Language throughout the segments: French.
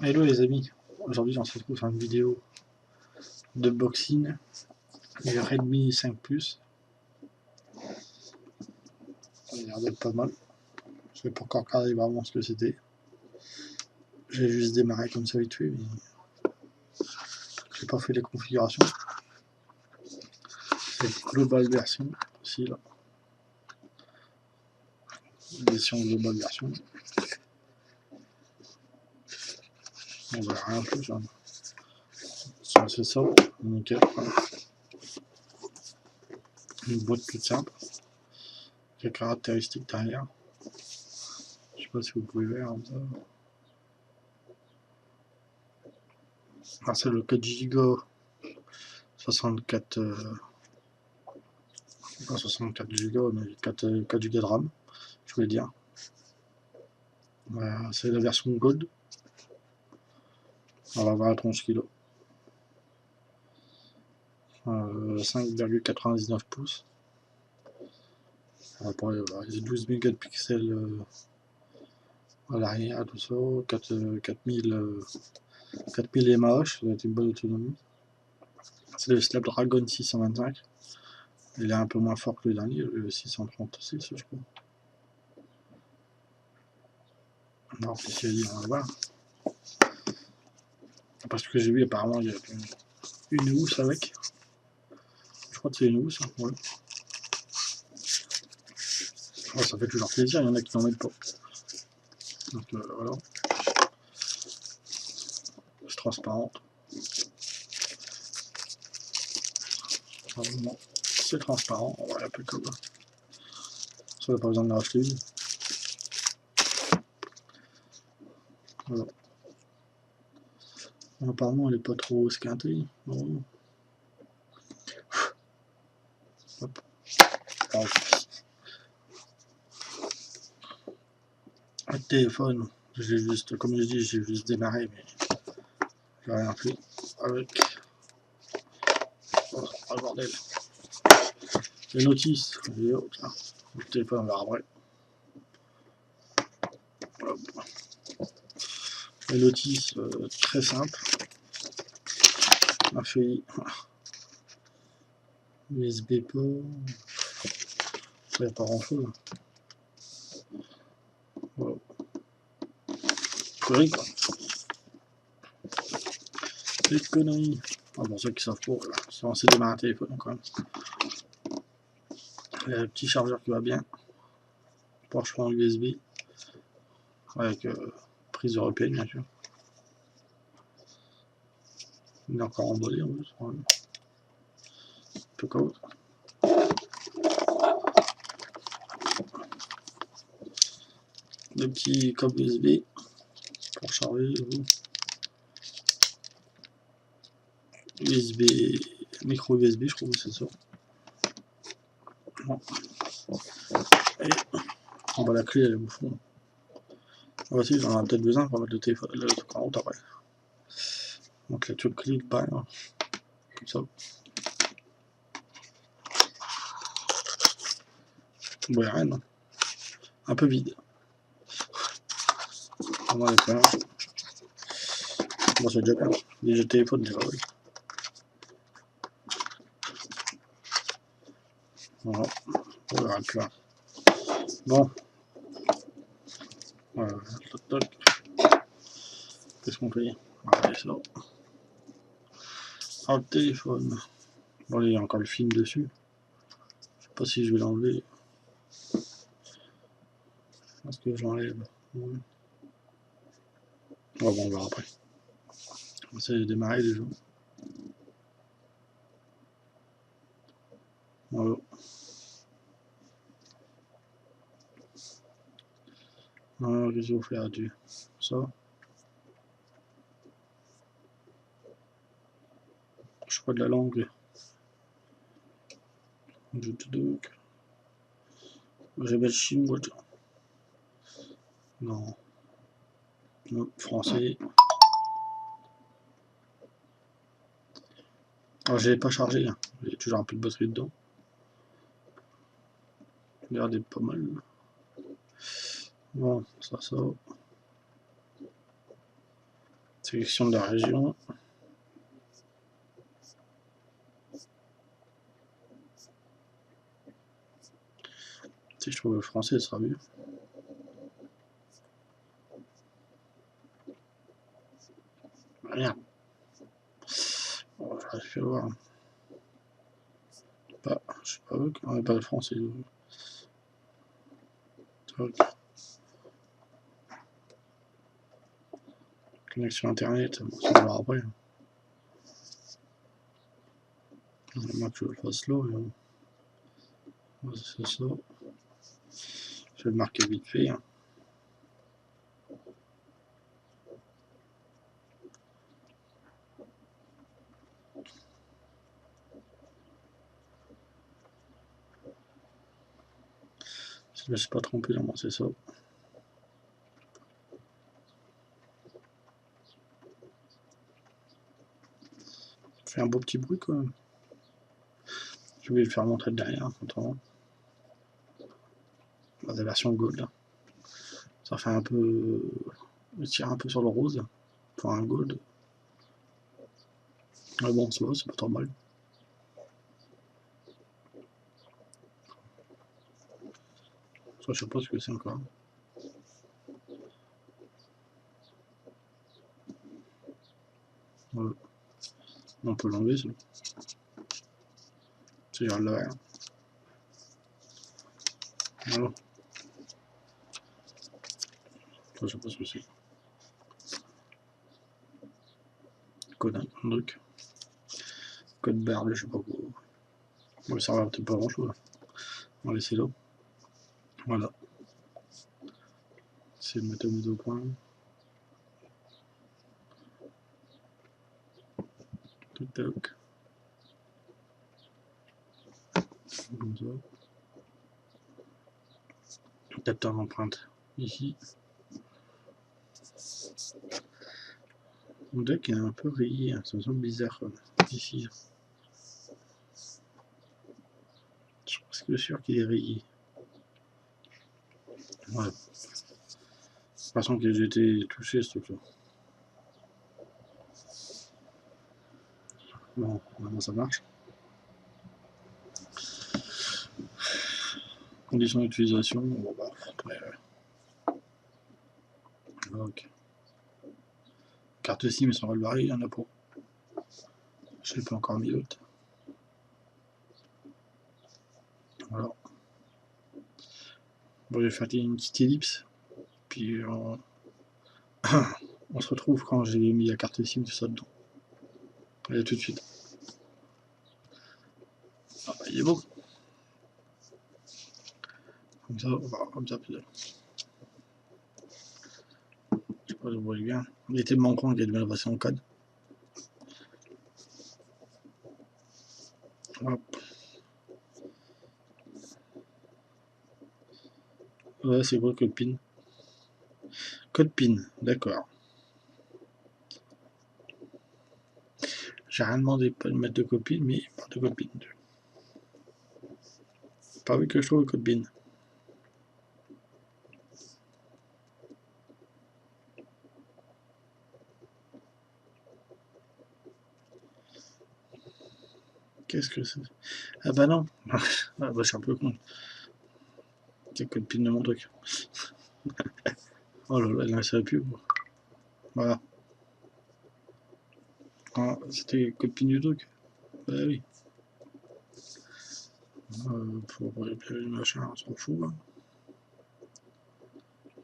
Hello les amis, aujourd'hui on se retrouve sur une vidéo de boxing du Redmi 5 Plus. Il a l'air d'être pas mal. Je n'ai pas encore regardé vraiment ce que c'était. J'ai juste démarré comme ça vite fait, mais j'ai pas fait les configurations. C'est Global Version aussi là. L'édition Global Version. On verra rien plus. Hein. C'est ça, nickel. Une boîte toute simple. Quelques caractéristiques derrière. Je sais pas si vous pouvez voir comme ça. Ah, c'est le 4 Go 64 pas 64 Go mais 4 Go de RAM, je voulais dire. Voilà, c'est la version Gold. On va voir la tronche kilo. 5,99 pouces. Après, les 12 mégapixels à l'arrière, tout ça. 4000 mAh, ça doit être une bonne autonomie. C'est le Snapdragon 625. Il est un peu moins fort que le dernier, le 636, je crois. Alors, on va voir. Parce que j'ai vu, apparemment, il y a une housse avec. Je crois que c'est une housse. Ouais. Ouais, ça fait toujours plaisir, il y en a qui n'en mettent pas. Donc voilà. C'est transparent. C'est transparent, on va l'appeler comme ça. Ça n'a pas besoin de racheter une. Voilà. Apparemment, elle n'est pas trop esquintée. Bon. Hop. Le téléphone, j'ai juste, comme je dis, j'ai juste démarré, mais j'ai rien fait avec. Oh, le bordel. Les notices, les autres, là. Le téléphone, on verra après. Hop. Les notices, très simple. Un feuillet. USB port. Il n'y a pas grand chose. Voilà. Conneries, quoi. Des conneries. Ah, pour ceux qui savent pas, voilà. C'est lancé démarrer un téléphone quand même. Il y a le petit chargeur qui va bien. Branchement USB. Avec prise européenne, bien sûr. Il est encore emballé en plus. Un peu comme ça. Le petit câble USB pour charger. USB, micro USB, je crois que c'est ça. Bon. Et on va la clé, elle est au fond. Voici, j'en ai peut-être besoin pour mettre le téléphone, le truc en route après. Donc là, tu le clé, pareil, hein. Comme ça. Bon, y'a rien, non. Un peu vide. On va aller faire. Bon, c'est déjà bien. Déjà, le téléphone, déjà, oui. Voilà. On verra plus là. Bon. Voilà. Qu'est-ce qu'on fait? Allez, ça. Ah, le téléphone. Bon, il y a encore le film dessus. Je sais pas si je vais l'enlever. Est-ce que je l'enlève? Ouais. Bon, on verra après. On va essayer de démarrer déjà. Voilà. Alors, qu'est-ce qu'il faut faire dessus? Ça. Je crois de la langue. Je te doute. Je vais mettre chinois. Non. Non, français. Alors, je l'ai pas chargé. Hein. J'ai toujours un peu de batterie dedans. Regardez, pas mal. Bon, ça. Sélection de la région. Si je trouve le français, ce sera mieux. Rien. Bon, j'arrive plus à voir. Pas, je sais pas, on n'a pas le français. Connexion internet, bon, ça va voir après. Moi que je le fasse slow, mais c'est ça. Je vais le marquer vite fait. Hein. Si je ne me suis pas trompé, normalement c'est ça. Ça fait un beau petit bruit quand même. Je vais le faire montrer derrière, autrement. La version gold. Ça fait un peu. Il tire un peu sur le rose. Pour un gold. Mais bon, c'est pas trop mal. Ça, je sais pas ce que c'est encore. Voilà. On peut l'enlever, ça. C'est genre là. Voilà. Ça, je sais pas ce que c'est. Code un truc. Code barre, je sais pas quoi. Bon, ça va peut-être pas grand chose. On va laisser là. Voilà. C'est le mettre au point. Toc. Comme ça. Capteur d'empreinte ici. Mon deck est un peu rayé, ça me semble bizarre ici. Je suis presque sûr qu'il est rayé. Ouais. De toute façon que j'ai été touché ce truc là. Bon, maintenant ça marche. Conditions d'utilisation, bon bah après. Ok. Carte SIM sans relevé, il y en a pas. Je l'ai pas encore mis l'autre. Voilà. Bon, j'ai fait une petite ellipse. Puis on se retrouve quand j'ai mis la carte SIM tout ça dedans. Allez, tout de suite. Ah bah, il est beau. Comme ça, on va comme ça peut-être. Je sais pas si vous voyez bien. Il était manquant qu'il y a de mal passer en code. Hop. Ouais, c'est quoi code PIN? Code PIN, d'accord. J'ai rien demandé pas de mettre de code PIN, mais pas de code PIN. Pas vu que je trouve le code PIN. Qu'est-ce que c'est? Ah bah non. Ah bah je suis un peu con. C'est le code PIN de mon truc. Oh là là, il ça plus. Voilà. Ah, c'était le code PIN du truc. Bah oui. Pour réparer le machin, on s'en fout. Hein.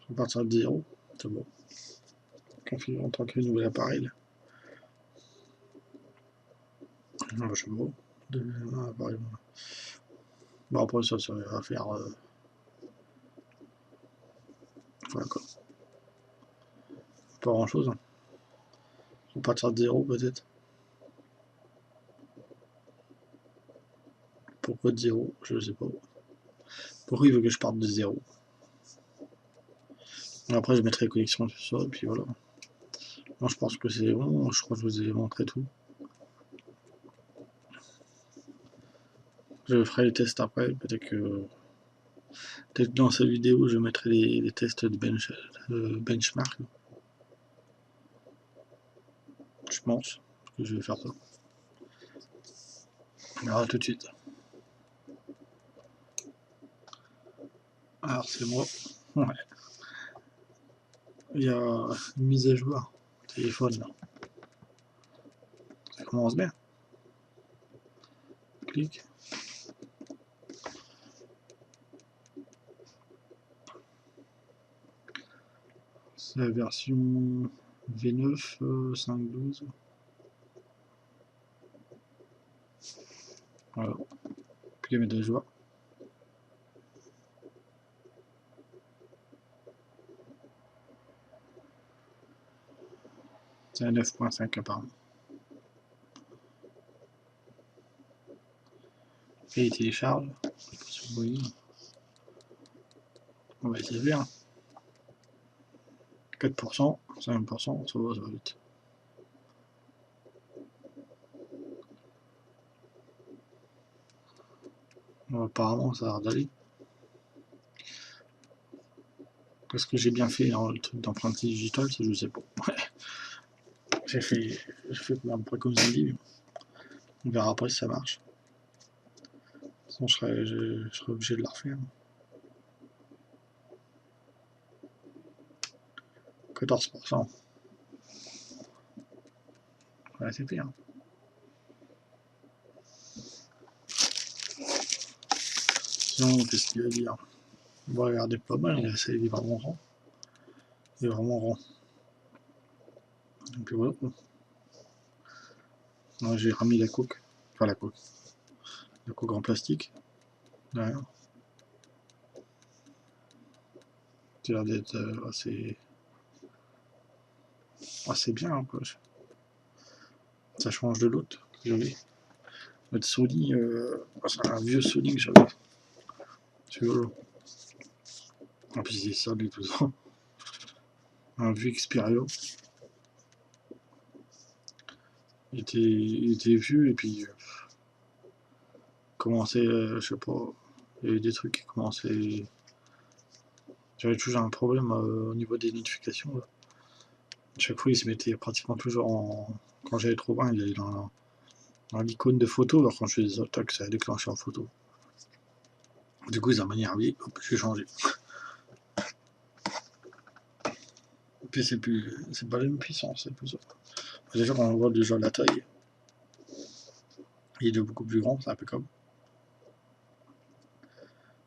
On va partir de 0. C'est bon. Configure en tant que nouvel appareil. Ah, je sais pas. Appareil. Bon, après, ça va faire. Voilà quoi. Pas grand chose. Hein. On va partir de 0 peut-être. Pourquoi de 0? Je sais pas. Pourquoi il veut que je parte de 0? Après, je mettrai connexion tout ça, et puis voilà. Moi, je pense que c'est bon. Je crois que je vous ai montré tout. Je ferai les tests après. Peut-être que dans cette vidéo, je mettrai les tests de benchmark. pense que je vais faire ça. On verra tout de suite. Alors c'est moi. Ouais. Il y a une mise à jour. Téléphone là. Ça commence bien. Clique. C'est la version V9 5.12. Voilà. Puis les mettre à jour. C'est un 9.5 apparemment. Et il télécharge. On va essayer bien. 4%, 5%, ça va vite. Apparemment ça a l'air d'aller. Qu'est-ce que j'ai bien fait dans le truc d'empreinte digitale, ça je sais pas. Ouais. J'ai fait à peu près comme ça dit, mais on verra après si ça marche. Sinon je serais obligé de la refaire. 14%. Ouais, c'est pire. Sinon, qu'est-ce qu'il y a à dire? On va regarder pas mal, il est vraiment rond. Il est vraiment rond. Et puis voilà. J'ai remis la coque. Enfin la coque. La coque en plastique. Derrière. Ça a l'air d'être assez bien, hein, quoi. Ça change de l'autre que j'avais. Notre Sony, c'est un vieux Sony que j'avais. C'est rigolo. En plus, il est sale et tout ça. Un vieux Xperia. Il était vieux et puis commençait, je sais pas, il y avait des trucs qui commençaient. J'avais toujours un problème au niveau des notifications. Là. Chaque fois, il se mettait pratiquement toujours en. Quand j'allais trop loin, il allait dans l'icône de photo, alors quand je faisais des attaques, ça a déclenché en photo. Du coup, ça m'a énervé, hop, j'ai changé. Et puis c'est pas la même puissance, c'est plus ça. Déjà, quand on voit déjà la taille, il est beaucoup plus grand, c'est impeccable.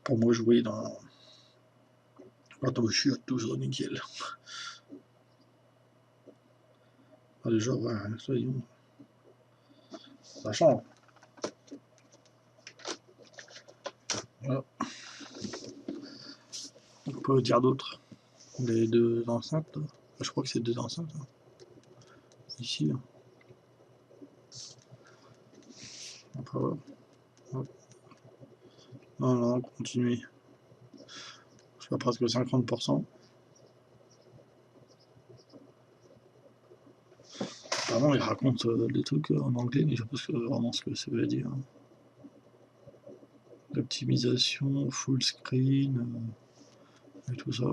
Pour moi, jouer dans. Quand je suis à toujours nickel. Ah, déjà, ouais, ça change. Voilà. On peut dire d'autres. Les deux enceintes, là. Je crois que c'est deux enceintes. Là. Ici. Là. Après, voilà. Non, non, continuez. Je suis à presque 50%. Apparemment, il raconte des trucs en anglais, mais je sais pas vraiment ce que ça veut dire. L'optimisation, full screen, et tout ça.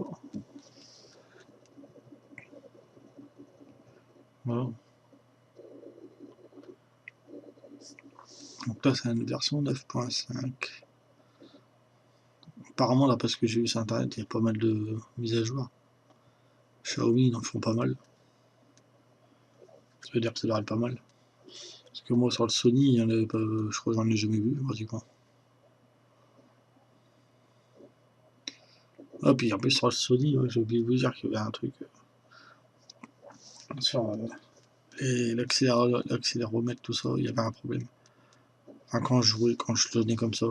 Voilà. Donc là, c'est une version 9.5. Apparemment, là, parce que j'ai vu sur internet, il y a pas mal de mises à jour. Xiaomi, ils en font pas mal. Ça veut dire que ça doit être pas mal. Parce que moi, sur le Sony, il y en avait pas, je crois que j'en ai jamais vu, pratiquement. Ah, puis en plus, sur le Sony, ouais, j'ai oublié de vous dire qu'il y avait un truc. Sur l'accéléromètre, tout ça, il y avait un problème. Enfin, quand je jouais, quand je tournais comme ça,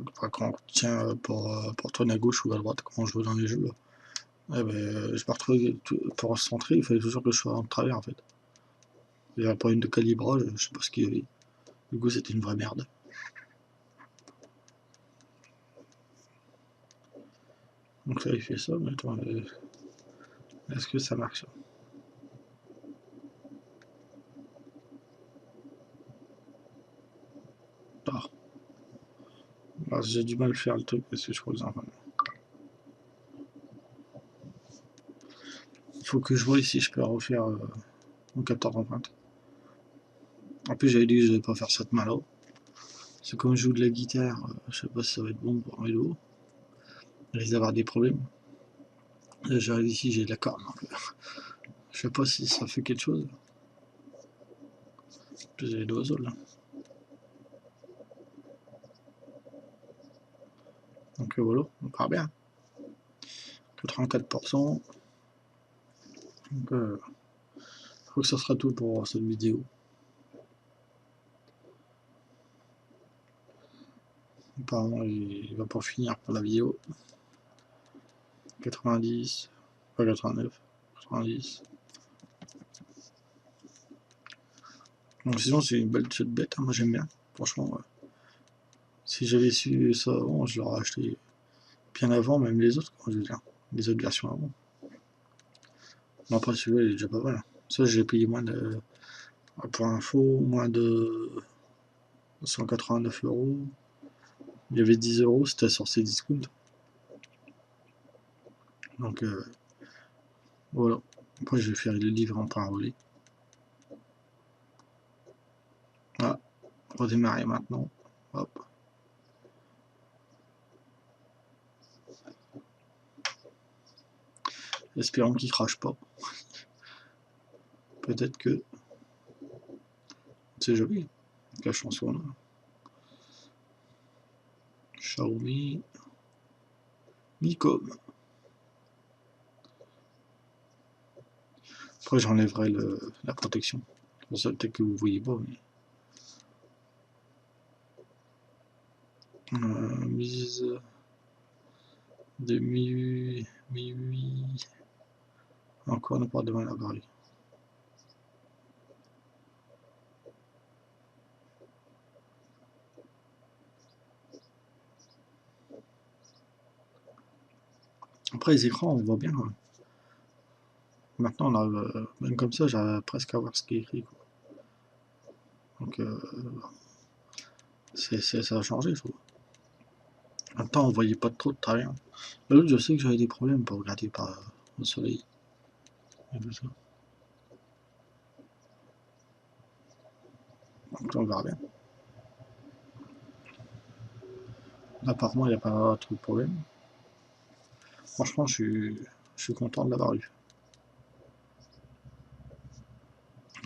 enfin, quand on tient pour tourner à gauche ou à droite, quand je jouais dans les jeux, là, je me retrouvais pour se centrer, il fallait toujours que je sois en travers en fait. Il y avait un problème de calibrage, je sais pas ce qu'il y avait. Du coup, c'était une vraie merde. Donc là, il fait ça, mais attends, est-ce que ça marche? Ah. Ah, j'ai du mal à faire le truc parce que je crois que il faut que je vois si je peux refaire mon capteur d'empreinte. En plus j'avais dit que je n'allais pas faire cette main là. C'est comme je joue de la guitare, je sais pas si ça va être bon pour un vélo. Je risque d'avoir des problèmes. Là j'arrive ici, j'ai de la corne. Je sais pas si ça fait quelque chose. J'ai les d'oiseaux là. Donc voilà, on part bien. 84%. Donc je crois que ça sera tout pour cette vidéo. Apparemment il va pas finir pour la vidéo. 90, pas 89, 90. Donc sinon c'est une belle petite bête, hein, moi j'aime bien, franchement. Si j'avais su ça avant, je l'aurais acheté bien avant, même les autres, je veux dire, les autres versions avant. Mais après celui-là il est déjà pas mal. Ça j'ai payé moins de, pour info, moins de 189 €. Il y avait 10 €, c'était sorti discount. Donc voilà. Après je vais faire le livre en point relais. Voilà, redémarrer maintenant. Hop. Espérons qu'il crache pas. Peut-être que. C'est joli. La chanson là. Xiaomi. Micom. Après j'enlèverai la protection. Pour ça peut-être que vous voyez pas. Mais... mise de mi-8. Encore ne pas devant la barre. Après les écrans on voit bien. Maintenant on a, même comme ça j'arrive presque à voir ce qui est écrit. Quoi. Donc ça a changé je trouve. En même temps on voyait pas trop de travers. L'autre je sais que j'avais des problèmes pour regarder par le soleil. Et tout ça. Donc on verra bien. Apparemment il n'y a pas trop de problème. Franchement je suis content de l'avoir eu.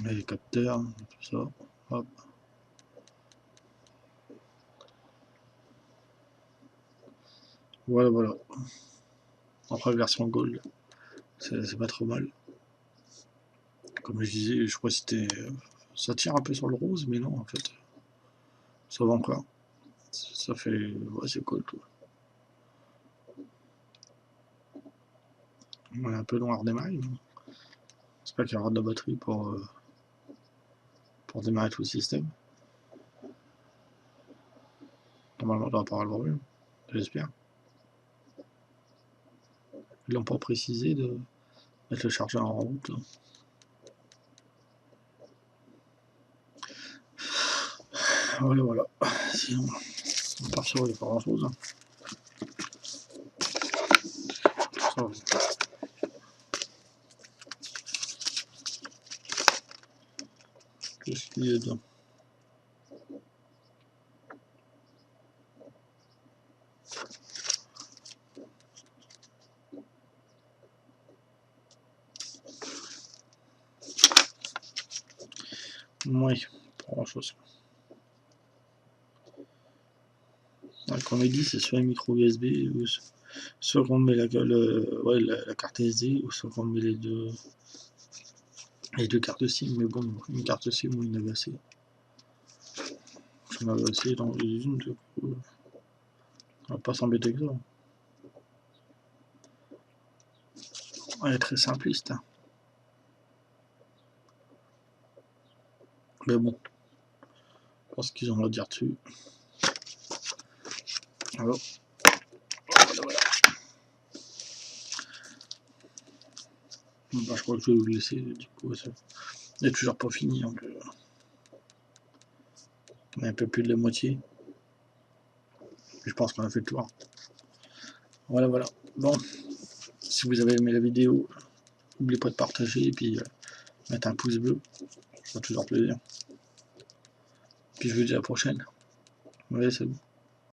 Les capteurs, tout ça. Hop. Voilà, voilà. Après, version Gold, c'est pas trop mal. Comme je disais, je crois que c'était. Ça tire un peu sur le rose, mais non, en fait. Ça va encore. Ça fait. Ouais, c'est cool, tout. On est un peu loin à redémarrer. J'espère qu'il y aura de la batterie pour démarrer tout le système. Normalement, on doit pas avoir le problème. J'espère. Ils l'ont pas précisé de mettre le chargeur en route. Là. Voilà, voilà. Sinon, on part sur il n'y a pas grand chose. Qu'est-ce qu'il y a dedans? Oui, pas grand chose. Comme il dit, c'est soit un micro USB ou soit on met la carte SD ou soit on met les deux cartes SIM. Mais bon, une carte SIM ou une avait assez. J'en avais assez dans les unes, du coup, on va pas s'embêter avec ça. Elle est très simpliste. Hein. Mais bon, je pense qu'ils ont à dire dessus. Alors, voilà. Bah, je crois que je vais vous laisser, du coup, ça n'est toujours pas fini, donc on est un peu plus de la moitié. Je pense qu'on a fait le tour. Voilà, voilà. Bon, si vous avez aimé la vidéo, n'oubliez pas de partager et puis mettre un pouce bleu, ça fait toujours plaisir. Puis je vous dis à la prochaine. Ouais, c'est bon.